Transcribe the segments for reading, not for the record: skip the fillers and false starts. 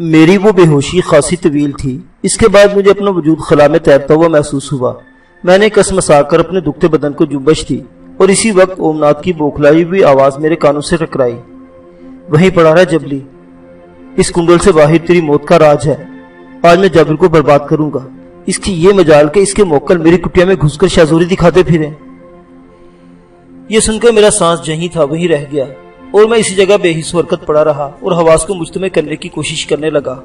میری وہ بے ہوشی خاصی طویل تھی۔ اس کے بعد مجھے اپنا وجود خلا میں تیرتا ہوا محسوس ہوا۔ میں نے کسمسا کر اپنے دکھتے بدن کو جنبش دی اور اسی وقت اوم ناتھ کی بوکھلائی ہوئی آواز میرے کانوں سے ٹکرائی۔ وہیں پڑا رہا جبلی، اس کنڈل سے باہر تیری موت کا راج ہے۔ آج میں جابر کو برباد کروں گا۔ اس کی یہ مجال کہ اس کے موکل میری کٹیا میں گھس کر شازوری دکھاتے پھریں۔ یہ سن کر میرا سانس جہیں تھا وہیں رہ گیا اور میں اسی جگہ بے حس حرکت پڑا رہا اور حواس کو مجتمع کرنے کی کوشش کرنے لگا۔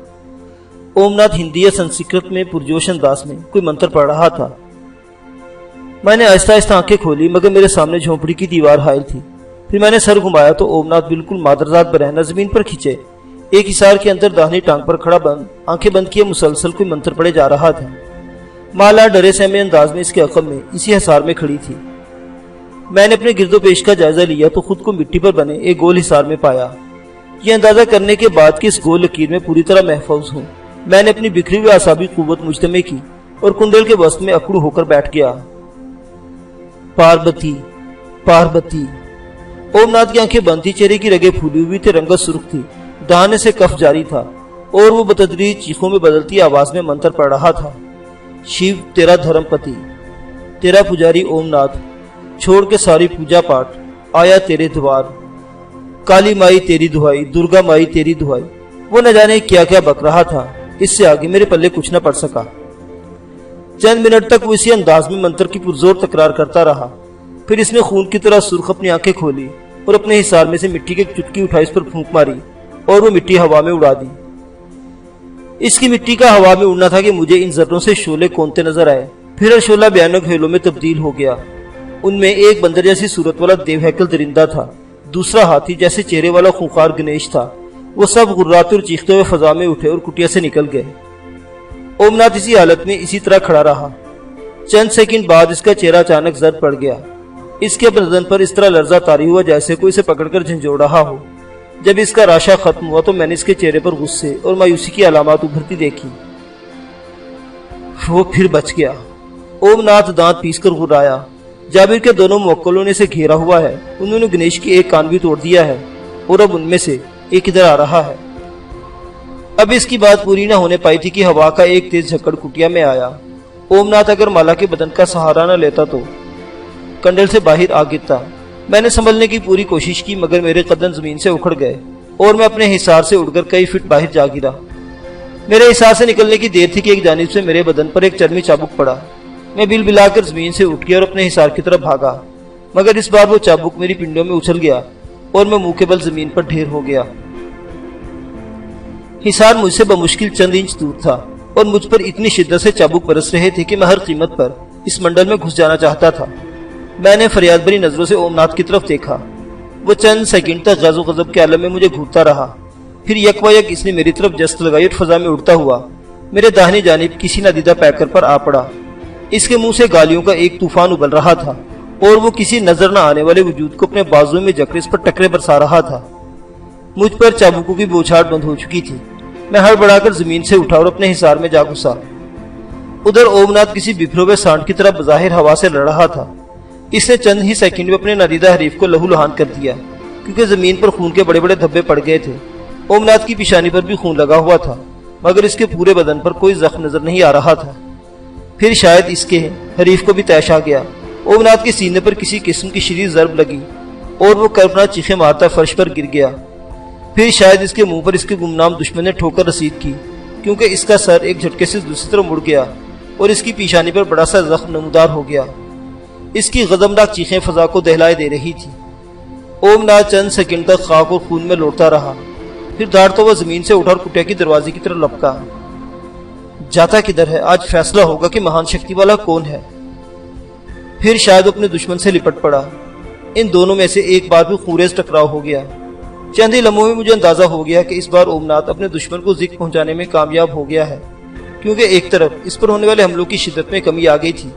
اوم ناتھ ہندی یا سنسکرت میں پرجوش انداز میں کوئی منتر پڑھ رہا تھا۔ میں نے آہستہ آہستہ آنکھیں کھولی مگر میرے سامنے جھونپڑی کی دیوار حائل تھی۔ پھر میں نے سر گھمایا تو اوم ناتھ بالکل مادرزاد برہنہ زمین پر کھنچے ایک حصار کے اندر داہنی ٹانگ پر کھڑا آنکھیں بند کیے مسلسل کوئی منتر پڑے جا رہا تھا۔ مالا ڈرے سہمے انداز میں اس کے عقب میں اسی حصار میں کھڑی تھی۔ میں نے اپنے گرد و پیش کا جائزہ لیا تو خود کو مٹی پر بنے ایک گول حصار میں پایا۔ یہ اندازہ کرنے کے بعد کہ اس گول لکیر میں پوری طرح محفوظ ہوں، میں نے اپنی بکھری ہوئی اعصابی قوت مجتمع کی اور کنڈل کے وسط میں اکڑو ہو کر بیٹھ گیا۔ پاربتی، پاربتی۔ اوم ناتھ کی آنکھیں بند تھی، چہرے کی رگیں پھولی ہوئی تھی، رنگت سرخ تھی، دہانے سے کف جاری تھا اور وہ بتدریج چیخوں میں بدلتی آواز میں منتر پڑھ رہا تھا۔ شیو تیرا دھرم پتی، تیرا پجاری اوم ناتھ، چھوڑ کے ساری پوجا پاٹ آیا تیرے دوار، کالی مائی تیری دہائی، درگا مائی تیری دہائی۔ وہ نہ جانے کیا کیا بک رہا تھا، اس سے آگے میرے پلے کچھ نہ پڑ سکا۔ چند منٹ تک وہ اسی انداز میں منتر کی پرزور تکرار کرتا رہا، پھر اس نے خون کی طرح سرخ اپنی آنکھیں کھولی اور اپنے حصار میں سے مٹی کی چٹکی اٹھائی، اس پر پھونک ماری اور وہ مٹی ہوا میں اڑا دی۔ اس کی مٹی کا ہوا میں اڑنا تھا کہ مجھے ان ذروں سے شعلے کونتے نظر آئے۔ پھر ہر شعلہ بیانک ہیلوں میں تبدیل ہو گیا۔ ان میں ایک بندر جیسی صورت والا دیو ہیکل درندہ تھا، دوسرا ہاتھی جیسے چہرے والا خونخوار گنیش تھا۔ وہ سب غراتے اور چیختے ہوئے فضا میں اٹھے اور کٹیا سے نکل گئے۔ اوم ناتھ اسی حالت میں اسی طرح کھڑا رہا۔ چند سیکنڈ بعد اس کا چہرہ اچانک زرد پڑ گیا۔ اس کے بدن پر اس طرح لرزہ طاری ہوا جیسے کوئی اسے پکڑ کر جھنجھوڑ رہا ہو۔ جب اس کا راشا ختم ہوا تو میں نے اس کے چہرے پر غصے اور مایوسی کی علامات ابھرتی دیکھی۔ وہ پھر بچ گیا۔ اوم ناتھ دانت پیس کر غرایا۔ جابر کے دونوں موکلوں نے اسے گھیرا ہوا ہے، انہوں نے گنیش کی ایک کان بھی توڑ دیا ہے اور اب ان میں سے ایک ادھر آ رہا ہے۔ اب اس کی بات پوری نہ ہونے پائی تھی کہ ہوا کا ایک تیز جھکڑ کٹیا میں آیا۔ اوم ناتھ اگر مالا کے بدن کا سہارا نہ لیتا تو کنڈل سے باہر آ گرتا۔ میں نے سنبھلنے کی پوری کوشش کی مگر میرے قدم زمین سے اکھڑ گئے اور میں اپنے حصار سے اڑ کر کئی فٹ باہر جا گرا۔ میرے حصار سے نکلنے کی دیر تھی کہ ایک جانب سے میرے بدن پر ایک چرمی چابک پڑا۔ میں بل بلا کر زمین سے اٹھ گیا اور اپنے حصار کی طرف بھاگا، مگر اس بار وہ چابک میری پنڈوں میں اچھل گیا اور میں منہ کے بل زمین پر ڈھیر ہو گیا۔ حصار مجھ سے بمشکل چند انچ دور تھا اور مجھ پر اتنی شدت سے چابک برس رہے تھے کہ میں ہر قیمت پر اس منڈل میں گھس جانا چاہتا تھا۔ میں نے فریاد بھری نظروں سے اوم ناتھ کی طرف دیکھا۔ وہ چند سیکنڈ تک غضب و غضب کے عالم میں مجھے گھورتا رہا، پھر یک و یک اس نے میری طرف جست لگائی اور فضا میں اڑتا ہوا میرے داہنی جانب کسی نادیدہ پیکر پر آ پڑا۔ اس کے منہ سے گالیوں کا ایک طوفان ابل رہا تھا اور وہ کسی نظر نہ آنے والے وجود کو اپنے بازوؤں میں جکڑے اس پر ٹکرے برسا رہا تھا۔ مجھ پر چابکوں کی بوچھاڑ بند ہو چکی تھی۔ میں ہڑبڑا کر زمین سے اٹھا اور اپنے حصار میں جا گھسا۔ ادھر اوم ناتھ کسی بکھرے ہوئے سانڈ کی طرح بظاہر ہوا سے لڑ رہا تھا۔ اس نے چند ہی سیکنڈ میں اپنے نادیدہ حریف کو لہو لہان کر دیا، کیونکہ زمین پر خون کے بڑے بڑے دھبے پڑ گئے تھے۔ اوم ناتھ کی پیشانی پر بھی خون لگا ہوا تھا مگر اس کے پورے بدن پر کوئی زخم نظر نہیں آ رہا تھا۔ پھر شاید اس کے حریف کو بھی تیش آ گیا۔ اوم ناتھ کے سینے پر کسی قسم کی شدید ضرب لگی اور وہ کرپنا چیخیں مارتا فرش پر گر گیا۔ پھر شاید اس کے منہ پر اس کے گمنام دشمن نے ٹھوکر رسید کی، کیونکہ اس کا سر ایک جھٹکے سے دوسری طرف مڑ گیا اور اس کی پیشانی پر بڑا سا زخم نمودار ہو گیا۔ اس کی غضبناک چیخیں فضا کو دہلائے دے رہی تھی۔ اوم ناتھ چند سیکنڈ تک خاک اور خون میں لوٹتا رہا، پھر دھاڑتا ہوا زمین سے اٹھا اور کٹیا کی دروازے کی طرف لپکا۔ جاتا کدھر ہے؟ آج فیصلہ ہوگا کہ مہان شکتی والا کون ہے۔ پھر شاید اپنے دشمن سے لپٹ پڑا۔ ان دونوں میں سے ایک بار بھی خونریز ٹکراؤ ہو گیا۔ چند ہی لمحوں میں مجھے اندازہ ہو گیا کہ اس بار اوم ناتھ اپنے دشمن کو زخم پہنچانے میں کامیاب ہو گیا ہے، کیونکہ ایک طرف اس پر ہونے والے حملوں کی شدت میں کمی آ گئی تھی،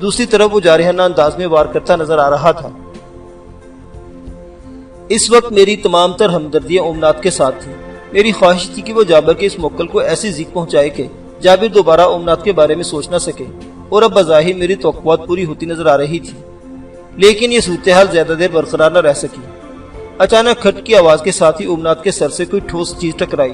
دوسری طرف وہ جارحانہ انداز میں وار کرتا نظر آ رہا تھا۔ اس وقت میری تمام تر ہمدردیاں اوم ناتھ کے ساتھ تھی۔ میری خواہش تھی کہ وہ جابر کے اس موکل کو ایسی زک پہنچائے کہ جابر دوبارہ اوم ناتھ کے بارے میں سوچ نہ سکے، اور اب بظاہر میری توقعات پوری ہوتی نظر آ رہی تھی۔ لیکن یہ صورتحال زیادہ دیر برقرار نہ رہ سکی۔ اچانک کھٹ کی آواز کے ساتھ ہی اوم ناتھ کے سر سے کوئی ٹھوس چیز ٹکرائی۔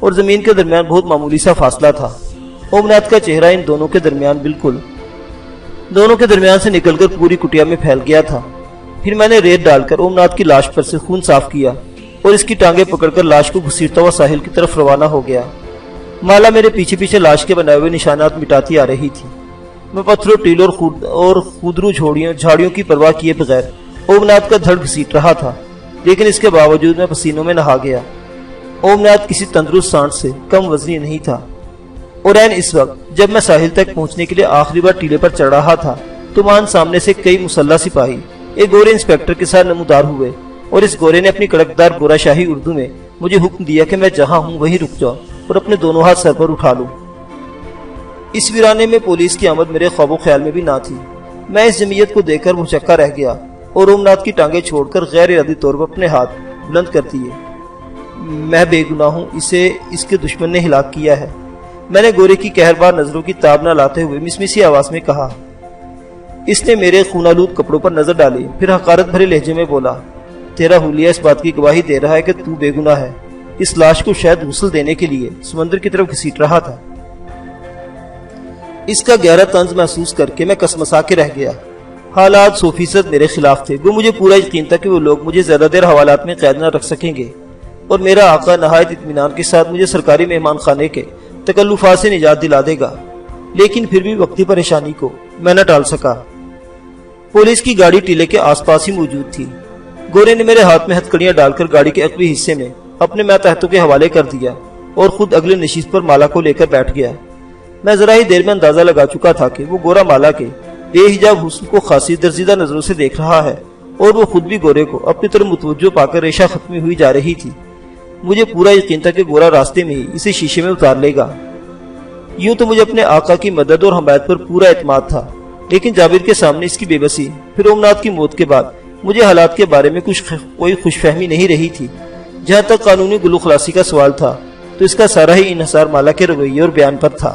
اور زمین کے درمیان بہت معمولی سا فاصلہ تھا۔ اومنات کا چہرہ ان دونوں کے درمیان سے نکل کر پوری کٹیا میں پھیل گیا تھا۔ پھر میں نے ریت ڈال کر اومنات کی لاش پر سے خون صاف کیا اور اس کی ٹانگیں پکڑ کر لاش کو گھسیٹتا ہوا ساحل کی طرف روانہ ہو گیا۔ مالا میرے پیچھے پیچھے لاش کے بنائے ہوئے نشانات مٹاتی آ رہی تھی۔ میں پتھروں، ٹیلوں اور خودرو جھاڑیوں کی پرواہ کیے بغیر اومنات کا دھڑ گھسیٹ رہا تھا، لیکن اس کے باوجود میں پسینوں میں نہا گیا۔ اومنات کسی تندرست سانڈ سے کم وزنی نہیں تھا، اور عین اس وقت جب میں ساحل تک پہنچنے کے لیے آخری بار ٹیلے پر چڑھ رہا تھا تو مان سامنے سے کئی مسلح سپاہی ایک گورے انسپیکٹر کے ساتھ نمودار ہوئے، اور اس گورے نے اپنی کڑکدار گورا شاہی اردو میں مجھے حکم دیا کہ میں جہاں ہوں وہیں رک جاؤں اور اپنے دونوں ہاتھ سر پر اٹھا لوں۔ اس ویرانے میں پولیس کی آمد میرے خواب و خیال میں بھی نہ تھی۔ میں اس جمعیت کو دیکھ کر بھوچکا رہ گیا اور اومنات کی ٹانگیں چھوڑ کر غیر ارادی طور پر اپنے ہاتھ بلند کر دیے۔ میں بے گناہ ہوں، اسے اس کے دشمن نے ہلاک کیا ہے، میں نے گورے کی قہربار نظروں کی تاب نہ لاتے ہوئے مسمیسی آواز میں کہا۔ اس نے میرے خونالود کپڑوں پر نظر ڈالی، پھر حقارت بھرے لہجے میں بولا، تیرا حلیہ اس بات کی گواہی دے رہا ہے کہ تو بے گناہ ہے۔ اس لاش کو شاید غسل دینے کے لیے سمندر کی طرف گھسیٹ رہا تھا۔ اس کا گہرا طنز محسوس کر کے میں کسمسا کے رہ گیا۔ حالات 100% میرے خلاف تھے۔ وہ مجھے پورا یقین تھا کہ وہ لوگ مجھے زیادہ دیر حوالات میں قید نہ رکھ سکیں گے، اور میرا آقا نہایت اطمینان کے ساتھ مجھے سرکاری مہمان خانے کے تکلفات سے نجات دلا دے گا۔ لیکن پھر بھی وقتی پریشانی کو میں نہ ٹال سکا۔ پولیس کی گاڑی ٹیلے کے آس پاس ہی موجود تھی۔ گورے نے میرے ہاتھ میں ہتھکڑیاں ڈال کر گاڑی کے عقبی حصے میں اپنے ماتحتوں کے حوالے کر دیا اور خود اگلے نشست پر مالا کو لے کر بیٹھ گیا۔ میں ذرا ہی دیر میں اندازہ لگا چکا تھا کہ وہ گورا مالا کے بے حجاب حسن کو خاصی درزیدہ نظروں سے دیکھ رہا ہے، اور وہ خود بھی گورے کو اپنی طرف متوجہ پا کر ریشہ ختمی ہوئی جا رہی تھی۔ مجھے پورا یقین تھا کہ گورا راستے میں ہی اسے شیشے میں اتار لے گا۔ یوں تو مجھے اپنے آقا کی مدد اور حمایت پر پورا اعتماد تھا، لیکن جابر کے سامنے اس کی بے بسی، پھر اومنات کی موت کے بعد مجھے حالات کے بارے میں کوئی خوش فہمی نہیں رہی تھی۔ جہاں تک قانونی گلو خلاصی کا سوال تھا تو اس کا سارا ہی انحصار مالا کے رویے اور بیان پر تھا۔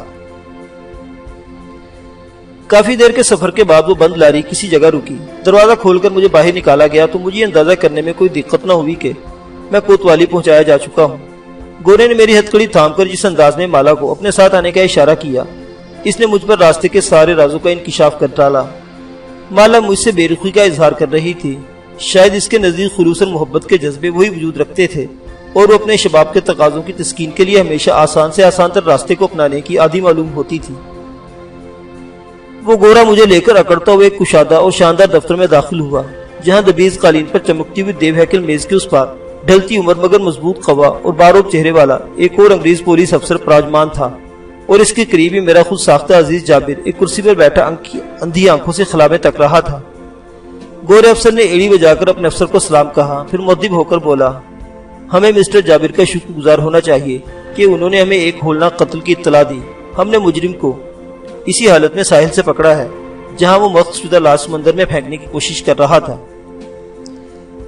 کافی دیر کے سفر کے بعد وہ بند لاری کسی جگہ رکی۔ دروازہ کھول کر مجھے باہر نکالا گیا تو مجھے اندازہ کرنے میں کوئی دقت نہ ہوئی کہ میں کوتوالی پہنچایا جا چکا ہوں۔ گورے نے میری ہتھکڑی تھام کر جس انداز میں مالا کو اپنے ساتھ آنے کا اشارہ کیا، اس نے مجھ پر راستے کے سارے رازوں کا انکشاف کر ڈالا۔ مالا مجھ سے بے رخی کا اظہار کر رہی تھی۔ شاید اس کے نزدیک خلوص اور محبت کے جذبے وہی وجود رکھتے تھے، اور وہ اپنے شباب کے تقاضوں کی تسکین کے لیے ہمیشہ آسان سے آسان تر راستے کو اپنانے کی عادی معلوم ہوتی تھی۔ وہ گورا مجھے لے کر اکڑتا ہوئے ایک کشادہ اور شاندار دفتر میں داخل ہوا، جہاں دبیز قالین پر چمکتی ہوئی دیو ہیکل میز کے اس پار ڈھلتی عمر مگر مضبوط قوا اور باروب چہرے والا ایک اور انگریز پولیس افسر پراجمان تھا، اور اس کے قریب ہی میرا خود ساختہ عزیز جابر ایک کرسی پر بیٹھا اندھی آنکھوں سے خلا میں تک رہا تھا۔ گورے افسر نے ایڑی بجا کر اپنے افسر کو سلام کہا، پھر مؤدب ہو کر بولا، ہمیں مسٹر جابر کا شکر گزار ہونا چاہیے کہ انہوں نے ہمیں ایک ہولناک قتل کی اطلاع دی۔ ہم نے مجرم کو اسی حالت میں ساحل سے پکڑا ہے جہاں وہ مخص شدہ لاش سمندر میں پھینکنے کی کوشش کر رہا تھا۔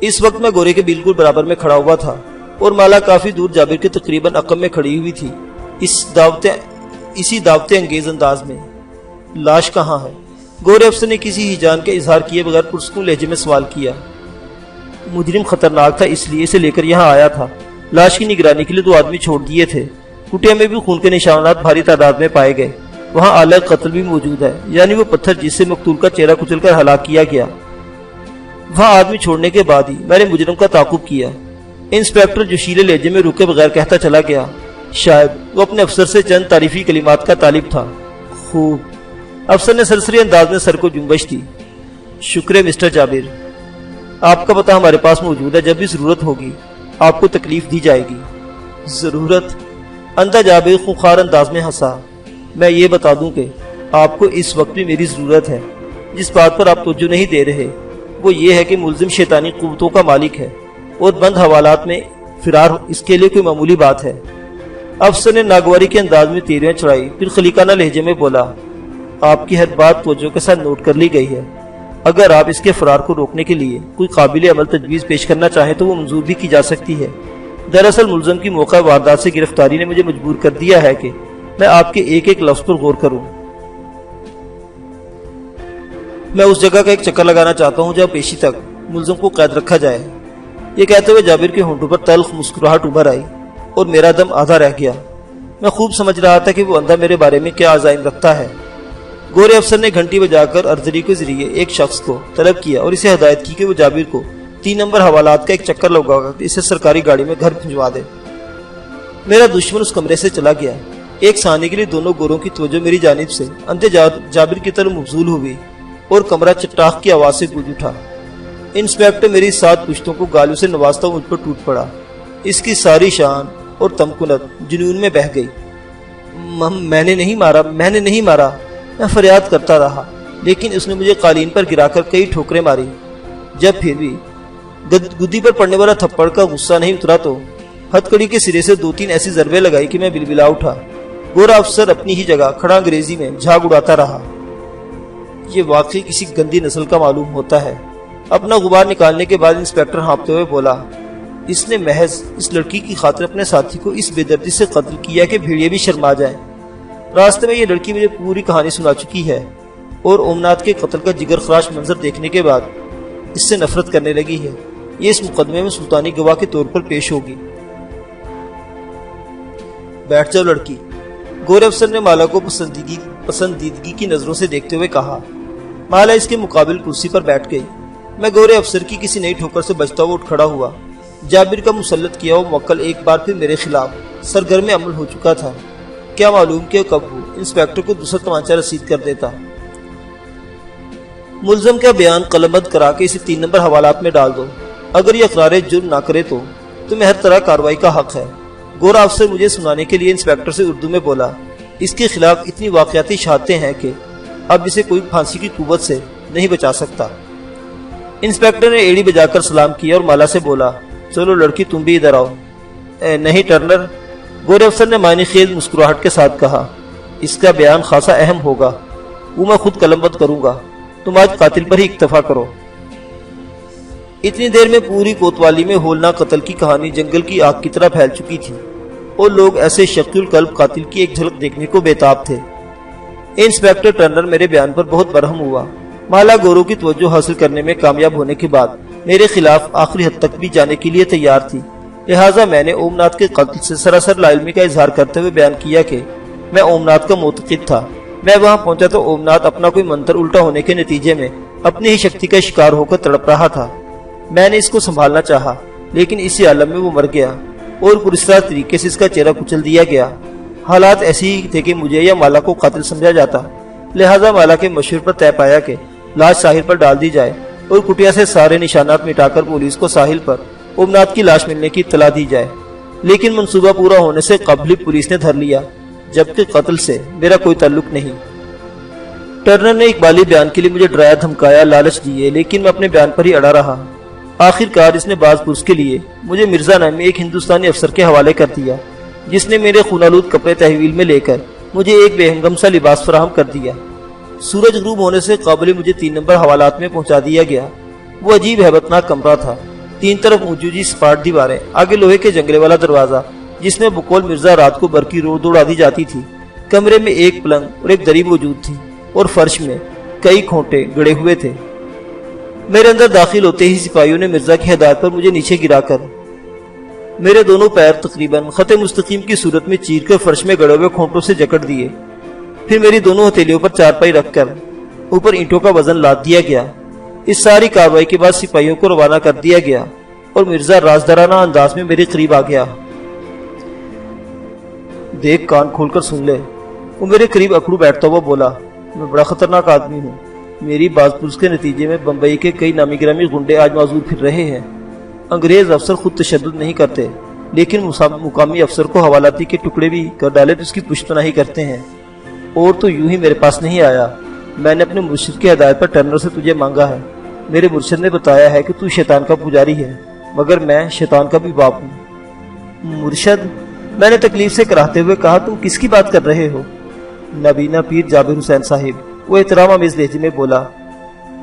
اس وقت میں گورے کے بالکل برابر میں کھڑا ہوا تھا، اور مالا کافی دور جابر کے تقریباً عقب میں کھڑی ہوئی تھی، اسی دعوت انگیز انداز میں۔ لاش کہاں ہے؟ گورے افسر نے کسی ہیجان کے اظہار کیے بغیر پرسکون لہجے میں سوال کیا۔ مجرم خطرناک تھا، اس لیے اسے لے کر یہاں آیا تھا۔ لاش کی نگرانی کے لیے 2 آدمی چھوڑ دیے تھے۔ کٹیا میں بھی خون کے نشانات بھاری تعداد میں پائے گئے۔ وہاں آلہ قتل بھی موجود ہے، یعنی وہ پتھر جس سے مقتول کا چہرہ کچل کر ہلاک کیا گیا۔ وہاں آدمی چھوڑنے کے بعد ہی میں نے مجرم کا تعاقب کیا۔ انسپیکٹر جوشیلے لہجے میں رکے بغیر کہتا چلا گیا، شاید وہ اپنے افسر سے چند تعریفی کلمات کا طالب تھا۔ خوب۔ افسر نے سرسری انداز میں سر کو جنبش دی۔ شکر ہے مسٹر جابر، آپ کا پتہ ہمارے پاس موجود ہے، جب بھی ضرورت ہوگی آپ کو تکلیف دی جائے گی۔ ضرورت؟ اندھا جابر خوخار انداز میں ہنسا۔ میں یہ بتا دوں کہ آپ کو اس وقت بھی میری ضرورت ہے۔ جس بات پر آپ توجہ نہیں دے رہے وہ یہ ہے کہ ملزم شیطانی قوتوں کا مالک ہے، اور بند حوالات میں فرار اس کے لیے کوئی معمولی بات ہے۔ افسر نے ناگواری کے انداز میں تیریاں چڑھائی، پھر خلیقانہ لہجے میں بولا، آپ کی ہر بات توجہ کے ساتھ نوٹ کر لی گئی ہے۔ اگر آپ اس کے فرار کو روکنے کے لیے کوئی قابل عمل تجویز پیش کرنا چاہیں تو وہ منظور بھی کی جا سکتی ہے۔ دراصل ملزم کی موقع واردات سے گرفتاری نے مجھے مجبور کر دیا ہے کہ میں آپ کے ایک ایک لفظ پر غور کروں۔ میں اس جگہ کا ایک چکر لگانا چاہتا ہوں جہاں پیشی تک ملزم کو قید رکھا جائے۔ یہ کہتے ہوئے جابر کے ہونٹوں پر تلخ مسکراہٹ ابھر آئی۔ اور میرا دم آدھا رہ گیا۔ میں خوب سمجھ رہا تھا کہ وہ اندھا میرے بارے میں کیا عزائم رکھتا ہے۔ گورے افسر نے گھنٹی بجا کر ارزری کے ذریعے ایک شخص کو طلب کیا اور اسے ہدایت کی کہ وہ جابر کو 3 نمبر حوالات کا ایک چکر لگا کر اسے سرکاری گاڑی میں گھر بھجوا دے۔ میرا دشمن اس کمرے سے چلا گیا۔ ایک ثانیے کے لیے دونوں گوروں کی توجہ میری جانب سے اندھے جابر کی طرف مبذول ہوئی اور کمرہ چٹاخ کی آواز سے گونج اٹھا۔ انسپیکٹر میری 7 پشتوں کو گالوں سے نوازتا مجھ پر ٹوٹ پڑا۔ اس کی ساری شان اور تمکنت جنون میں بہہ گئی۔ میں نے نہیں مارا، میں فریاد کرتا رہا، لیکن اس نے مجھے قالین پر گرا کر کئی ٹھوکریں ماری۔ جب پھر بھی گدی پر پڑنے والا تھپڑ کا غصہ نہیں اترا تو ہتھ کڑی کے سرے سے 2-3 ایسی ضربیں لگائی کہ میں بلبلا اٹھا۔ گورا افسر اپنی ہی جگہ کھڑا انگریزی میں جھاگ اڑاتا رہا۔ یہ واقعی کسی گندی نسل کا معلوم ہوتا ہے۔ اپنا غبار نکالنے کے بعد انسپیکٹر ہانپتے ہوئے بولا، اس نے محض اس لڑکی کی خاطر اپنے ساتھی کو اس بے دردی سے قتل کیا کہ بھیڑیے بھی شرما جائیں۔ راستے میں یہ لڑکی مجھے پوری کہانی سنا چکی ہے اور اومنات کے قتل کا جگر خراش منظر دیکھنے کے بعد اس سے نفرت کرنے لگی ہے۔ یہ اس مقدمے میں سلطانی گواہ کے طور پر پیش ہوگی۔ بیٹھ جاؤ لڑکی، گورے افسر نے مالا کو پسندیدگی کی نظروں سے دیکھتے ہوئے کہا۔ مالا اس کے مقابل کرسی پر بیٹھ گئی۔ میں گورے افسر کی کسی نئی ٹھوکر سے بچتا ہوا اٹھ کھڑا ہوا۔ جابر کا مسلط کیا ہوا موکل ایک بار پھر میرے خلاف سرگرم عمل ہو چکا تھا۔ کیا معلوم کہ کب وہ انسپیکٹر کو دوسرا تمانچہ رسید کر دیتا۔ ملزم کا بیان قلم بند کرا کے اسے 3 نمبر حوالات میں ڈال دو۔ اگر یہ اقرار جرم نہ کرے تو تمہیں ہر طرح کارروائی کا حق ہے۔ گورا افسر مجھے سنانے کے لیے انسپیکٹر سے اردو میں بولا، اس کے خلاف اتنی واقعاتی شہادتیں ہیں کہ اب اسے کوئی پھانسی کی قوت سے نہیں بچا سکتا۔ انسپیکٹر نے ایڑی بجا کر سلام کیا اور مالا سے بولا، چلو لڑکی تم بھی ادھر آؤ۔ نہیں ٹرنر، گورے افسر نے معنی خیز مسکراہٹ کے ساتھ کہا، اس کا بیان خاصا اہم ہوگا، وہ میں خود قلم بند کروں گا، تم آج قاتل پر ہی اکتفا کرو۔ اتنی دیر میں پوری کوتوالی میں ہولناک قتل کی کہانی جنگل کی آگ کی طرح پھیل چکی تھی اور لوگ ایسے شقی القلب قاتل کی ایک جھلک دیکھنے کو بےتاب تھے۔ انسپیکٹر ٹرنر میرے بیان پر بہت برہم ہوا۔ مالا گورو کی توجہ حاصل کرنے میں کامیاب ہونے کے بعد میرے خلاف آخری حد تک بھی جانے کے لیے تیار تھی، لہٰذا میں نے اومنات کے قتل سے سراسر لا علمی کا اظہار کرتے ہوئے بیان کیا کہ میں اومنات کا معتقد تھا۔ میں وہاں پہنچا تو اومنات اپنا کوئی منتر الٹا ہونے کے نتیجے میں اپنی ہی شکتی کا شکار ہو کر تڑپ رہا تھا۔ میں نے اس کو سنبھالنا چاہا، لیکن اسی عالم میں وہ مر گیا اور پراسرار طریقے سے اس کا چہرہ کچل دیا گیا۔ حالات ایسے ہی تھے کہ مجھے یا مالا کو قاتل سمجھا جاتا، لہٰذا مالا کے مشورے پر طے پایا کہ لاش ساحل پر ڈال دی جائے اور کٹیا سے سارے نشانات مٹا کر پولیس کو ساحل پر اومنات کی لاش ملنے کی اطلاع دی جائے۔ لیکن منصوبہ پورا ہونے سے قبل ہی پولیس نے دھر لیا، جبکہ قتل سے میرا کوئی تعلق نہیں۔ ٹرنر نے اقبالی بیان کے لیے مجھے ڈرایا دھمکایا، لالچ دیے، لیکن میں اپنے بیان پر ہی اڑا رہا۔ آخر کار اس نے باز پرس کے لیے مجھے مرزا نامی ایک ہندوستانی افسر کے حوالے کر دیا، جس نے میرے خونالود کپڑے تحویل میں لے کر مجھے ایک بے ہنگم سا لباس فراہم کر دیا۔ سورج غروب ہونے سے قبل مجھے 3 نمبر حوالات میں پہنچا دیا گیا۔ وہ عجیب ہیبتناک کمرہ تھا، 3 طرف اونچی سپاٹ دیواریں، آگے لوہے کے جنگلے والا دروازہ جس میں بقول مرزا رات کو برقی روڑ دوڑا دی جاتی تھی۔ کمرے میں ایک پلنگ اور ایک دری موجود تھی اور فرش میں کئی کھونٹے گڑے ہوئے تھے۔ میرے اندر داخل ہوتے ہی سپاہیوں نے مرزا کی ہدایت پر مجھے نیچے گرا کر میرے دونوں پیر تقریباً خط مستقیم کی صورت میں چیر کر فرش میں گڑے ہوئے کھونٹوں سے جکڑ دیے۔ پھر میری دونوں ہتھیلیوں پر چارپائی رکھ کر اوپر اینٹوں کا وزن لاد دیا گیا۔ اس ساری کارروائی کے بعد سپاہیوں کو روانہ کر دیا گیا اور مرزا رازدارانہ انداز میں میرے قریب آ گیا۔ دیکھ، کان کھول کر سن لے، وہ میرے قریب اکڑو بیٹھتا ہوا بولا، میں بڑا خطرناک آدمی ہوں۔ میری باز پرس کے نتیجے میں بمبئی کے کئی نامی گرامی گنڈے آج معذور پھر رہے ہیں۔ انگریز افسر خود تشدد نہیں کرتے، لیکن مقامی افسر کو حوالاتی کے ٹکڑے بھی کر ڈالے تو اس کی پشت پناہی کرتے ہیں۔ اور تو یوں ہی میرے پاس نہیں آیا، میں نے اپنے مرشد کی ہدایت پر ٹرنر سے تجھے مانگا ہے۔ میرے مرشد نے بتایا ہے کہ تو شیطان کا پجاری ہے، مگر میں شیطان کا بھی باپ ہوں۔ مرشد، میں نے تکلیف سے کراہتے ہوئے کہا، تم کس کی بات کر رہے ہو؟ نابینا پیر جابر حسین صاحب، وہ احترام آمیز لہجے میں بولا،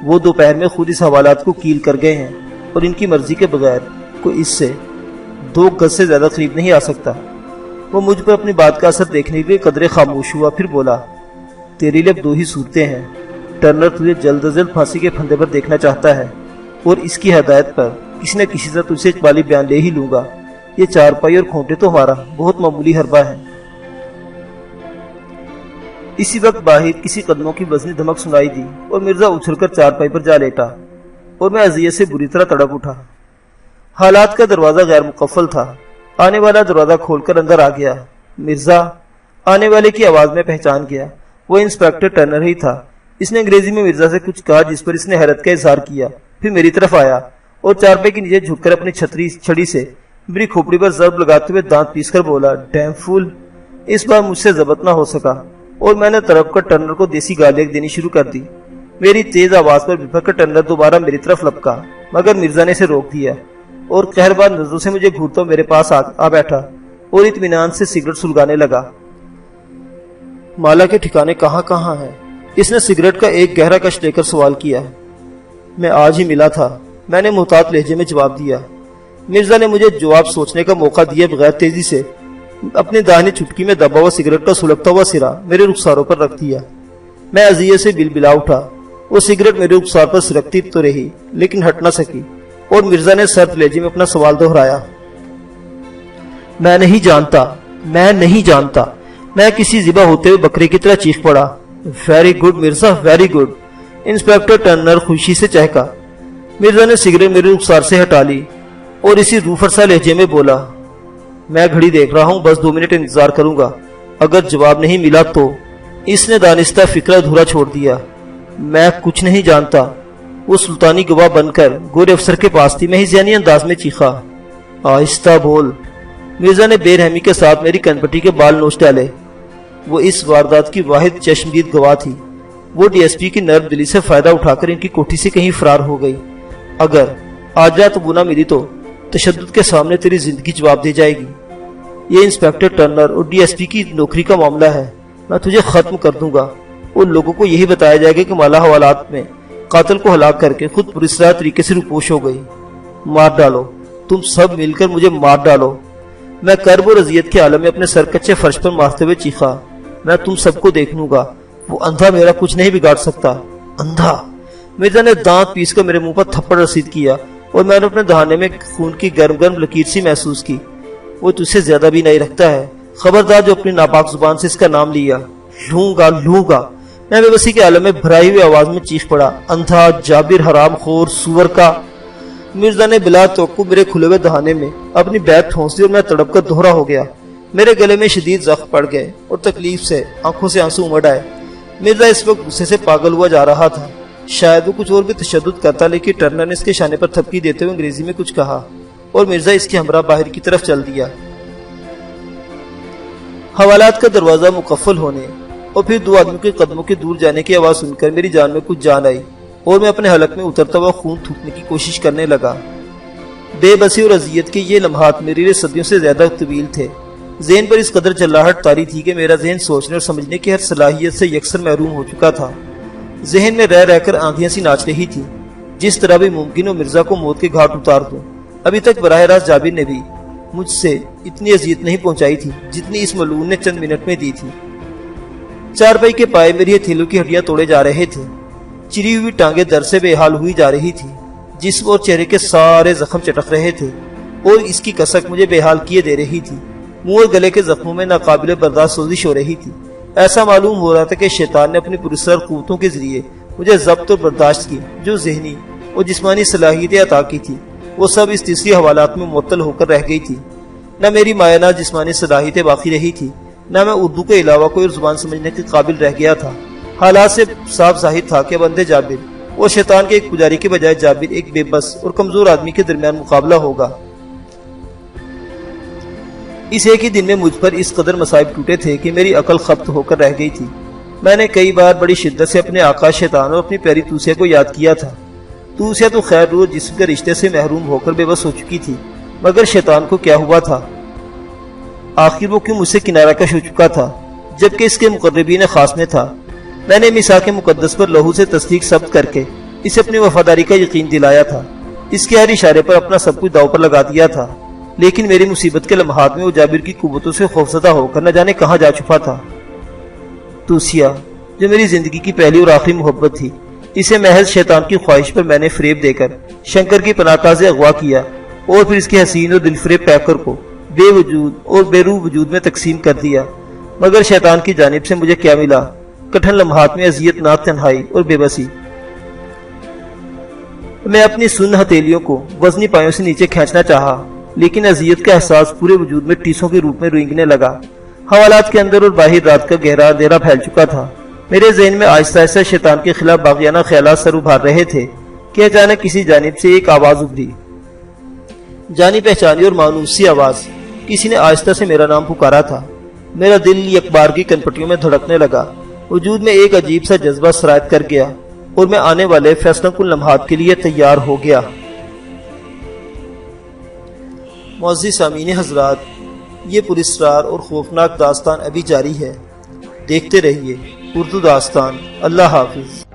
وہ دوپہر میں خود اس حوالات کو کیل کر گئے ہیں اور ان کی مرضی کے بغیر کوئی اس سے 2 گز سے زیادہ قریب نہیں آ سکتا۔ وہ مجھ پر اپنی بات کا اثر دیکھنے کے لیے قدرے خاموش ہوا، پھر بولا، تیرے لیے اب 2 ہی صورتیں ہیں۔ ٹرنر تجھے جلد از جلد پھانسی کے پھندے پر دیکھنا چاہتا ہے اور اس کی ہدایت پر کسی نہ کسی سے تجھ سے اقبالی بیان لے ہی لوں گا، یہ چارپائی اور کھونٹے تو ہمارا بہت معمولی حربہ ہے۔ اسی وقت باہر کسی قدموں کی وزنی دھمک سنائی دی اور مرزا اچھل کر چارپائی پر جا لیٹا اور میں اذیت سے بری طرح تڑپ اٹھا۔ حالات کا دروازہ غیر مقفل تھا۔ آنے والا دروازہ کھول کر اندر آ گیا۔ مرزا آنے والے کی آواز میں پہچان گیا، وہ انسپیکٹر ٹرنر ہی تھا۔ اس نے انگریزی میں مرزا سے کچھ کہا جس پر اس نے حیرت کا اظہار کیا، پھر میری طرف آیا اور چارپائی کے نیچے جھک کر اپنی چھڑی سے میری کھوپڑی پر ضرب لگاتے ہوئے دانت پیس کر بولا، ڈیم فول۔ اس بار مجھ سے ضبط نہ ہو سکا اور میں نے تڑپ کر ٹرنر کو دیسی گالیاں دینی شروع کر دی۔ میری تیز آواز پر بھڑک کر ٹرنر دوبارہ میری طرف لپکا، مگر مرزا نے اسے روک دیا اور قہربار نظروں سے مجھے گھورتا میرے پاس آ بیٹھا اور اطمینان سے سگریٹ سلگانے لگا۔ مالا کے ٹھکانے کہاں کہاں ہیں؟ اس نے سگریٹ کا ایک گہرا کش لے کر سوال کیا۔ میں آج ہی ملا تھا، میں نے محتاط لہجے میں جواب دیا۔ مرزا نے مجھے جواب سوچنے کا موقع دیا بغیر تیزی سے اپنی داہنی چٹکی میں دبا ہوا سگریٹ کا سلگتا ہوا سرا میرے رخساروں پر رکھ دیا۔ میں اذیت سے بلبلا اٹھا۔ وہ سگریٹ میرے رخسار پر سرکتی تو رہی لیکن ہٹ نہ سکی اور مرزا نے سرد لہجے میں اپنا سوال دہرایا، میں نہیں جانتا۔ میں کسی ذبح ہوتے ہوئے بکرے کی طرح چیخ پڑا۔ Very good Mirza, very good, inspector Turner خوشی سے چہکا۔ مرزا نے سگریٹ میرے رخسار سے ہٹا لی اور اسی روفرسا لہجے میں بولا، میں گھڑی دیکھ رہا ہوں، بس 2 منٹ انتظار کروں گا، اگر جواب نہیں ملا تو۔ اس نے دانستہ فکرہ ادھورا چھوڑ دیا۔ میں کچھ نہیں جانتا۔ وہ سلطانی گواہ بن کر گورے افسر کے پاس تھی۔ میں ہی ذہنی انداز میں چیخا، آہستہ بول۔ مرزا نے بے رحمی کے ساتھ میری کنپٹی کے بال نوچ ڈالے۔ وہ اس واردات کی واحد چشمدید گواہ تھی۔ وہ ڈی ایس پی کی نرم دلی سے فائدہ اٹھا کر ان کی کوٹھی سے کہیں فرار ہو گئی۔ اگر آج رات وہ نہ ملی تو تشدد کے سامنے تیری زندگی جواب دے جائے گی۔ یہ انسپیکٹر ٹرنر اور ڈی ایس پی کی نوکری کا معاملہ ہے، میں تجھے ختم کر دوں گا۔ ان لوگوں کو یہی بتایا جائے گا کہ مالا حوالات میں قاتل کو ہلاک کر کے خود پراسرار طریقے سے روپوش ہو گئی۔ مار ڈالو، تم سب مل کر مجھے مار ڈالو۔ میں کرب اور اذیت کے عالم میں اپنے سر کچے فرش پر مارتے ہوئے چیخا، میں تم سب کو دیکھ لوں گا، وہ اندھا میرا کچھ نہیں بگاڑ سکتا، اندھا۔ مرزا نے دانت پیس کر میرے منہ پر تھپڑ رسید کیا اور میں نے اپنے دہانے میں خون کی گرم گرم لکیر سی محسوس کی۔ وہ تجھ سے زیادہ بھی نہیں رکھتا ہے، خبردار جو اپنی ناپاک زبان سے اس کا نام لیا۔ لوں گا۔ میں بے بسی کے عالم میں بھرائی ہوئی آواز میں چیخ پڑا، اندھا، جابر، حرام خور، سور کا۔ مرزا نے بلا توقع میرے کھلے ہوئے دہانے میں اپنی بیعت ٹھونس دی اور میں تڑپ کر دوہرا ہو گیا۔ میرے گلے میں شدید زخم پڑ گئے اور تکلیف سے آنکھوں سے آنسو امڑ آئے۔ مرزا اس وقت غصے سے پاگل ہوا جا رہا تھا۔ شاید وہ کچھ اور بھی تشدد کرتا، لیکن ٹرنر نے اس کے شانے پر تھپکی دیتے ہوئے انگریزی میں کچھ کہا اور مرزا اس کے ہمراہ باہر کی طرف چل دیا۔ حوالات کا دروازہ مقفل ہونے اور پھر 2 آدمیوں کے قدموں کے دور جانے کی آواز سن کر میری جان میں کچھ جان آئی اور میں اپنے حلق میں اترتا ہوا خون تھوکنے کی کوشش کرنے لگا۔ بے بسی اور اذیت کے یہ لمحات میرے لیے صدیوں سے زیادہ طویل تھے۔ ذہن پر اس قدر چلاہٹ طاری تھی کہ میرا ذہن سوچنے اور سمجھنے کی ہر صلاحیت سے یکسر محروم ہو چکا تھا۔ ذہن میں رہ کر آندھیاں سی ناچ رہی تھی، جس طرح بھی ممکن ہو مرزا کو موت کے گھاٹ اتار دوں۔ ابھی تک براہ راست جابر نے بھی مجھ سے اتنی اذیت نہیں پہنچائی تھی جتنی اس ملعون نے چند منٹ میں دی تھی۔ چارپائی کے پائے میری ہتھیلیوں کی ہڈیاں توڑے جا رہے تھے، چری ہوئی ٹانگیں درد سے بے حال ہوئی جا رہی تھی، جسم اور چہرے کے سارے زخم چٹک رہے تھے اور اس کی کسک مجھے بے حال کیے دے رہی تھی۔ منہ اور گلے کے زخموں میں ناقابل برداشت سوزش ہو رہی تھی۔ ایسا معلوم ہو رہا تھا کہ شیطان نے اپنی پراسرار قوتوں کے ذریعے مجھے ضبط اور برداشت کی، جو ذہنی اور جسمانی صلاحیتیں عطا کی تھی، وہ سب اس تیسری حوالات میں معطل ہو کر رہ گئی تھی۔ نہ میری مایہ جسمانی صلاحیتیں باقی رہی تھی، نہ میں اردو کے علاوہ کوئی اور زبان سمجھنے کے قابل رہ گیا تھا۔ حالات سے صاف ظاہر تھا کہ بندے جابر اور شیطان کے ایک پجاری کے بجائے جابر ایک بے بس اور کمزور آدمی کے درمیان مقابلہ ہوگا۔ اس ایک ہی دن میں مجھ پر اس قدر مصائب ٹوٹے تھے کہ میری عقل خبت ہو کر رہ گئی تھی۔ میں نے کئی بار بڑی شدت سے اپنے آقا شیطان اور اپنی پیاری توسیہ کو یاد کیا تھا۔ توسیہ تو خیر روز جسم کے رشتے سے محروم ہو کر بے بس ہو چکی تھی، مگر شیطان کو کیا ہوا تھا؟ آخر وہ کیوں مجھ سے کنارہ کش ہو چکا تھا جبکہ اس کے مقربین خاص میں تھا؟ میں نے میثاق مقدس پر لہو سے تصدیق ثبت کر کے اسے اپنی وفاداری کا یقین دلایا تھا، اس کے ہر اشارے پر اپنا سب کچھ داؤ پر لگا دیا تھا، لیکن میری مصیبت کے لمحات میں وہ جابر کی قوتوں سے خوفزدہ ہو کر نہ جانے کہاں جا چھپا تھا۔ توسیہ جو میری زندگی کی پہلی اور آخری محبت تھی، اسے محض شیطان کی خواہش پر میں نے فریب دے کر شنکر کی پناہ گاہ سے اغوا کیا اور پھر اس کے حسین اور دلفریب پیکر کو بے وجود اور بے روح وجود میں تقسیم کر دیا۔ مگر شیطان کی جانب سے مجھے کیا ملا؟ کٹھن لمحات میں اذیت ناک تنہائی اور بے بسی۔ میں اپنی سن ہتھیلیوں کو وزنی پایوں سے نیچے کھینچنا چاہا، لیکن اذیت کا احساس پورے وجود میں ٹیسوں کے روپ میں رینگنے لگا۔ حوالات کے اندر اور باہر رات کا گہرا اندھیرا پھیل چکا تھا۔ میرے ذہن میں آہستہ آہستہ شیطان کے خلاف باغیانہ خیالات سر ابھار رہے تھے کہ اچانک کسی جانب سے ایک آواز ابھری، جانی پہچانی اور مانوس سی آواز۔ کسی نے آہستہ سے میرا نام پکارا تھا۔ میرا دل یک بار کی کنپٹیوں میں دھڑکنے لگا۔ وجود میں ایک عجیب سا جذبہ سرایت کر گیا اور میں آنے والے فیصلہ کن لمحات کے لیے تیار ہو گیا۔ معزز سامعین حضرات، یہ پراسرار اور خوفناک داستان ابھی جاری ہے، دیکھتے رہیے اردو داستان۔ اللہ حافظ۔